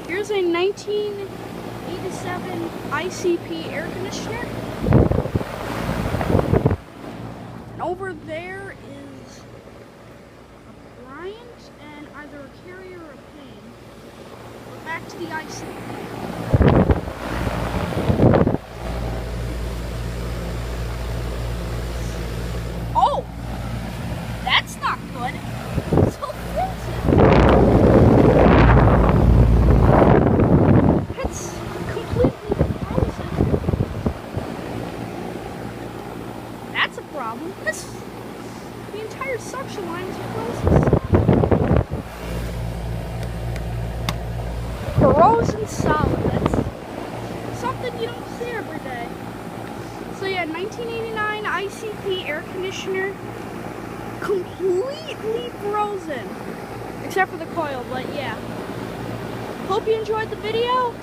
Here's a 1987 ICP air conditioner. And over there is a Bryant and either a Carrier or a Payne. But back to the ICP. Oh! That's not good. It's so frozen. It's completely frozen. That's a problem. The entire suction line is frozen. Frozen solid. That's something you don't see every day. So yeah, 1989 ICP air conditioner, completely frozen, except for the coil, but yeah. Hope you enjoyed the video.